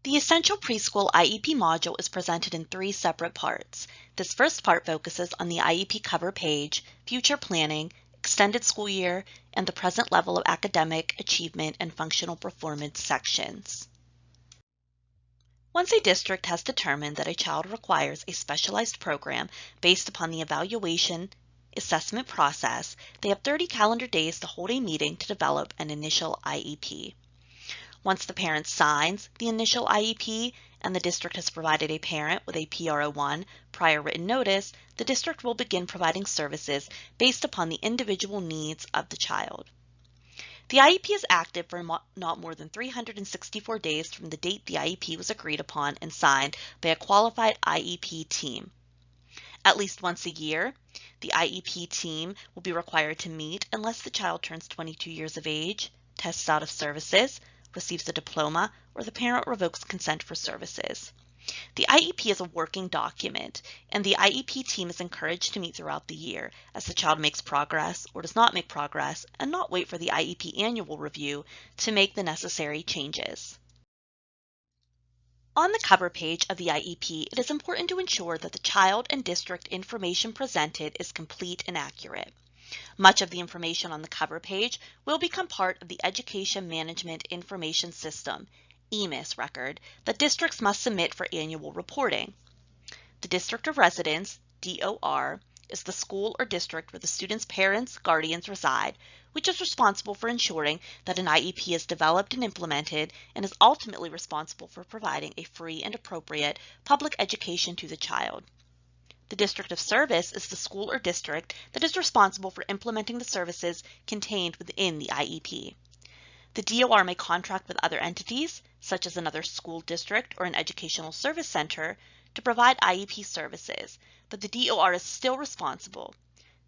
The Essential Preschool IEP module is presented in 3 separate parts. This first part focuses on the IEP cover page, future planning, extended school year, and the present level of academic achievement and functional performance sections. Once a district has determined that a child requires a specialized program based upon the evaluation assessment process, they have 30 calendar days to hold a meeting to develop an initial IEP. Once the parent signs the initial IEP and the district has provided a parent with a PRO1 prior written notice, the district will begin providing services based upon the individual needs of the child. The IEP is active for not more than 364 days from the date the IEP was agreed upon and signed by a qualified IEP team. At least once a year, the IEP team will be required to meet unless the child turns 22 years of age, tests out of services, receives a diploma, or the parent revokes consent for services. The IEP is a working document, and the IEP team is encouraged to meet throughout the year as the child makes progress or does not make progress, and not wait for the IEP annual review to make the necessary changes. On the cover page of the IEP, it is important to ensure that the child and district information presented is complete and accurate. Much of the information on the cover page will become part of the Education Management Information System (EMIS) record that districts must submit for annual reporting. The District of Residence (DOR) is the school or district where the student's parents, guardians reside, which is responsible for ensuring that an IEP is developed and implemented and is ultimately responsible for providing a free and appropriate public education to the child. The District of Service is the school or district that is responsible for implementing the services contained within the IEP. The DOR may contract with other entities, such as another school district or an educational service center, to provide IEP services, but the DOR is still responsible.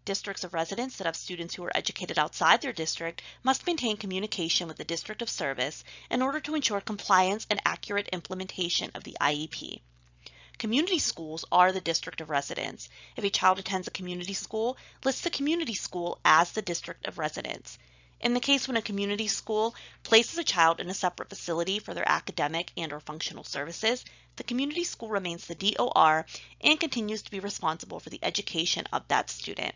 Districts of residence that have students who are educated outside their district must maintain communication with the District of Service in order to ensure compliance and accurate implementation of the IEP. Community schools are the district of residence. If a child attends a community school, list the community school as the district of residence. In the case when a community school places a child in a separate facility for their academic and/or functional services, the community school remains the DOR and continues to be responsible for the education of that student.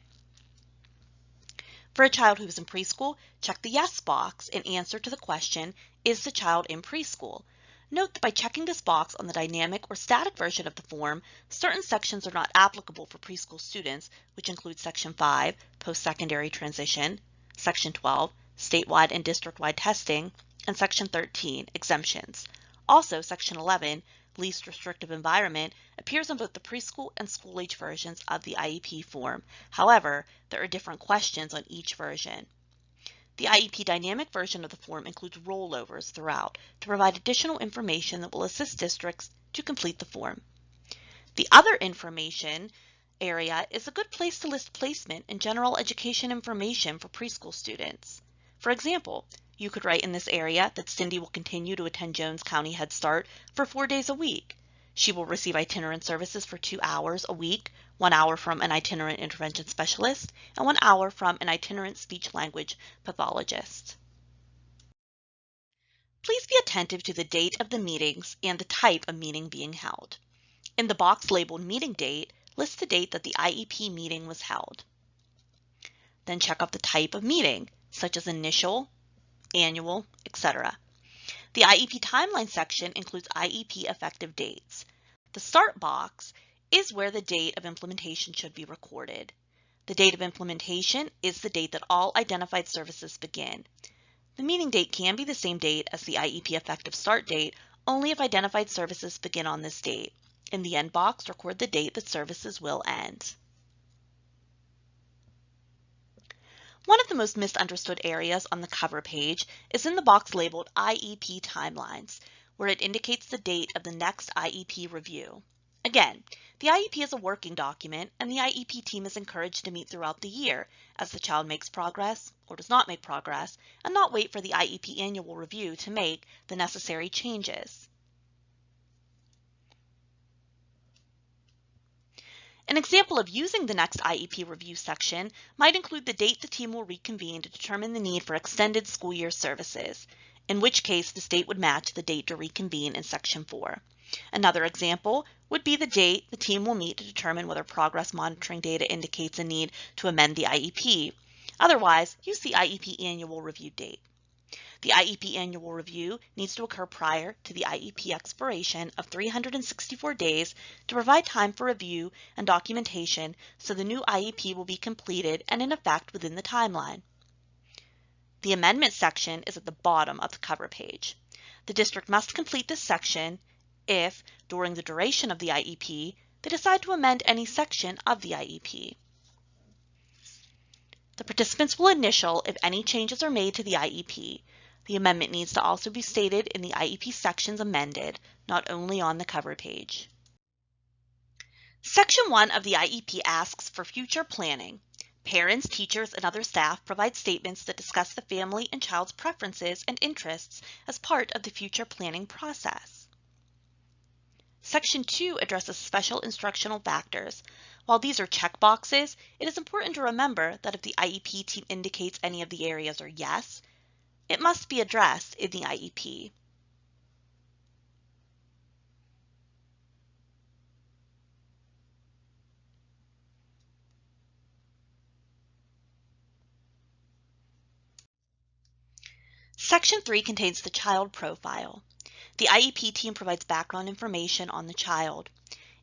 For a child who is in preschool, check the Yes box and answer to the question, is the child in preschool? Note that by checking this box on the dynamic or static version of the form, certain sections are not applicable for preschool students, which include Section 5, Post-Secondary Transition, Section 12, Statewide and District-Wide Testing, and Section 13, Exemptions. Also, Section 11, Least Restrictive Environment, appears on both the preschool and school-age versions of the IEP form. However, there are different questions on each version. The IEP dynamic version of the form includes rollovers throughout to provide additional information that will assist districts to complete the form. The other information area is a good place to list placement and general education information for preschool students. For example, you could write in this area that Cindy will continue to attend Jones County Head Start for 4 days a week. She will receive itinerant services for 2 hours a week, 1 hour from an itinerant intervention specialist, and 1 hour from an itinerant speech-language pathologist. Please be attentive to the date of the meetings and the type of meeting being held. In the box labeled Meeting Date, list the date that the IEP meeting was held. Then check off the type of meeting, such as initial, annual, etc. The IEP timeline section includes IEP effective dates. The Start box is where the date of implementation should be recorded. The date of implementation is the date that all identified services begin. The meeting date can be the same date as the IEP effective start date, only if identified services begin on this date. In the End box, record the date that services will end. One of the most misunderstood areas on the cover page is in the box labeled IEP Timelines, where it indicates the date of the next IEP review. Again, the IEP is a working document, and the IEP team is encouraged to meet throughout the year as the child makes progress or does not make progress, and not wait for the IEP annual review to make the necessary changes. An example of using the next IEP review section might include the date the team will reconvene to determine the need for extended school year services. in which case this date would match the date to reconvene in Section 4. Another example would be the date the team will meet to determine whether progress monitoring data indicates a need to amend the IEP. Otherwise, use the IEP annual review date. The IEP annual review needs to occur prior to the IEP expiration of 364 days to provide time for review and documentation so the new IEP will be completed and in effect within the timeline. The amendment section is at the bottom of the cover page. The district must complete this section if, during the duration of the IEP, they decide to amend any section of the IEP. The participants will initial if any changes are made to the IEP. The amendment needs to also be stated in the IEP sections amended, not only on the cover page. Section 1 of the IEP asks for future planning. Parents, teachers, and other staff provide statements that discuss the family and child's preferences and interests as part of the future planning process. Section 2 addresses special instructional factors. While these are checkboxes, it is important to remember that if the IEP team indicates any of the areas are yes, it must be addressed in the IEP. Section 3 contains the child profile. The IEP team provides background information on the child.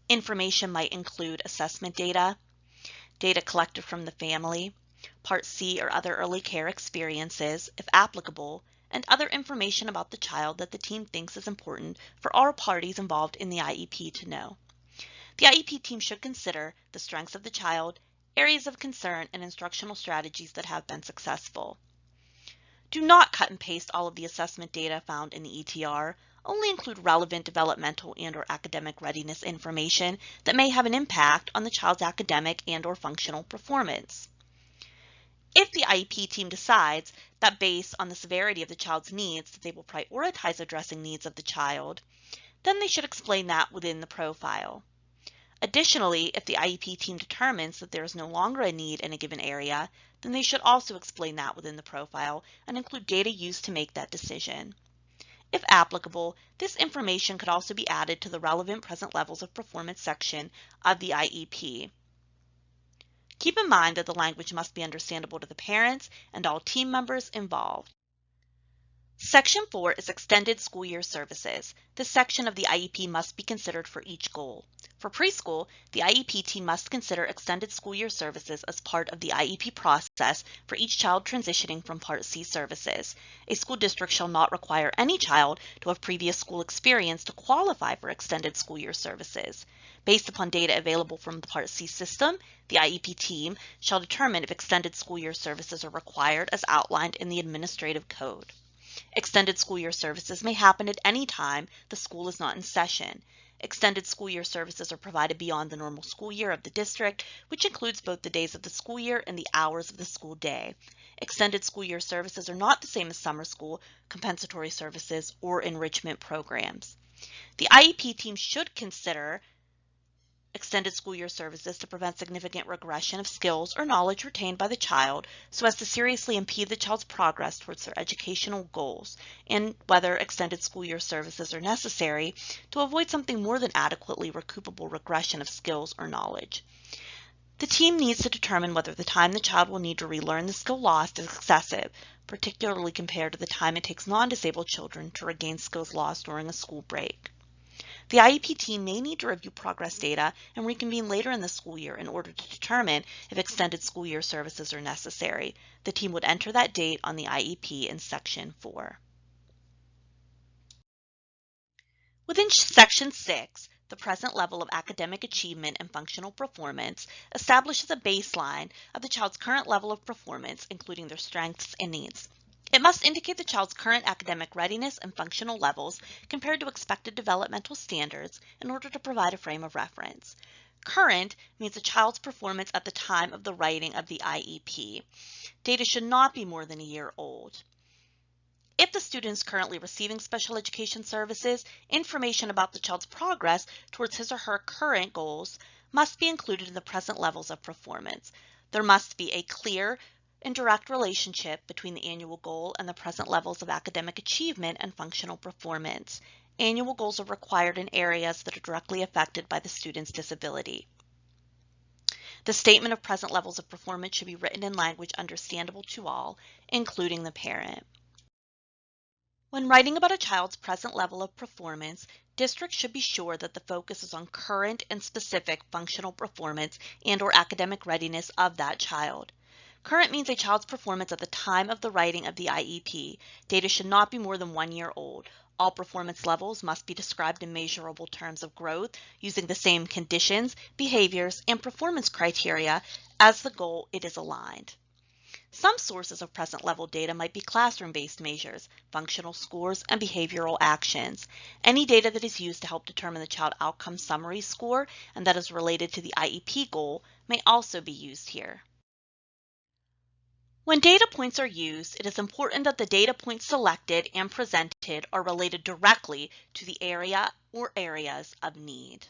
Information might include assessment data, data collected from the family, Part C or other early care experiences, if applicable, and other information about the child that the team thinks is important for all parties involved in the IEP to know. The IEP team should consider the strengths of the child, areas of concern, and instructional strategies that have been successful. Do not cut and paste all of the assessment data found in the ETR. Only include relevant developmental and/or academic readiness information that may have an impact on the child's academic and/or functional performance. If the IEP team decides that based on the severity of the child's needs that they will prioritize addressing needs of the child, then they should explain that within the profile. Additionally, if the IEP team determines that there is no longer a need in a given area, then they should also explain that within the profile and include data used to make that decision. If applicable, this information could also be added to the relevant present levels of performance section of the IEP. Keep in mind that the language must be understandable to the parents and all team members involved. Section 4 is Extended School Year Services. This section of the IEP must be considered for each goal. For preschool, the IEP team must consider extended school year services as part of the IEP process for each child transitioning from Part C services. A school district shall not require any child to have previous school experience to qualify for extended school year services. Based upon data available from the Part C system, the IEP team shall determine if extended school year services are required as outlined in the administrative code. Extended school year services may happen at any time the school is not in session. Extended school year services are provided beyond the normal school year of the district, which includes both the days of the school year and the hours of the school day. Extended school year services are not the same as summer school, compensatory services, or enrichment programs. The IEP team should consider extended school year services to prevent significant regression of skills or knowledge retained by the child so as to seriously impede the child's progress towards their educational goals, and whether extended school year services are necessary to avoid something more than adequately recoupable regression of skills or knowledge. The team needs to determine whether the time the child will need to relearn the skill lost is excessive, particularly compared to the time it takes non-disabled children to regain skills lost during a school break. The IEP team may need to review progress data and reconvene later in the school year in order to determine if extended school year services are necessary. The team would enter that date on the IEP in Section 4. Within Section 6, the present level of academic achievement and functional performance establishes a baseline of the child's current level of performance, including their strengths and needs. It must indicate the child's current academic readiness and functional levels compared to expected developmental standards in order to provide a frame of reference. Current means the child's performance at the time of the writing of the IEP. Data should not be more than a year old. If the student is currently receiving special education services, information about the child's progress towards his or her current goals must be included in the present levels of performance. There must be a clear and direct relationship between the annual goal and the present levels of academic achievement and functional performance. Annual goals are required in areas that are directly affected by the student's disability. The statement of present levels of performance should be written in language understandable to all, including the parent. When writing about a child's present level of performance, districts should be sure that the focus is on current and specific functional performance and/or academic readiness of that child. Current means a child's performance at the time of the writing of the IEP. Data should not be more than 1 year old. All performance levels must be described in measurable terms of growth using the same conditions, behaviors, and performance criteria as the goal it is aligned. Some sources of present level data might be classroom-based measures, functional scores, and behavioral actions. Any data that is used to help determine the child outcome summary score and that is related to the IEP goal may also be used here. When data points are used, it is important that the data points selected and presented are related directly to the area or areas of need.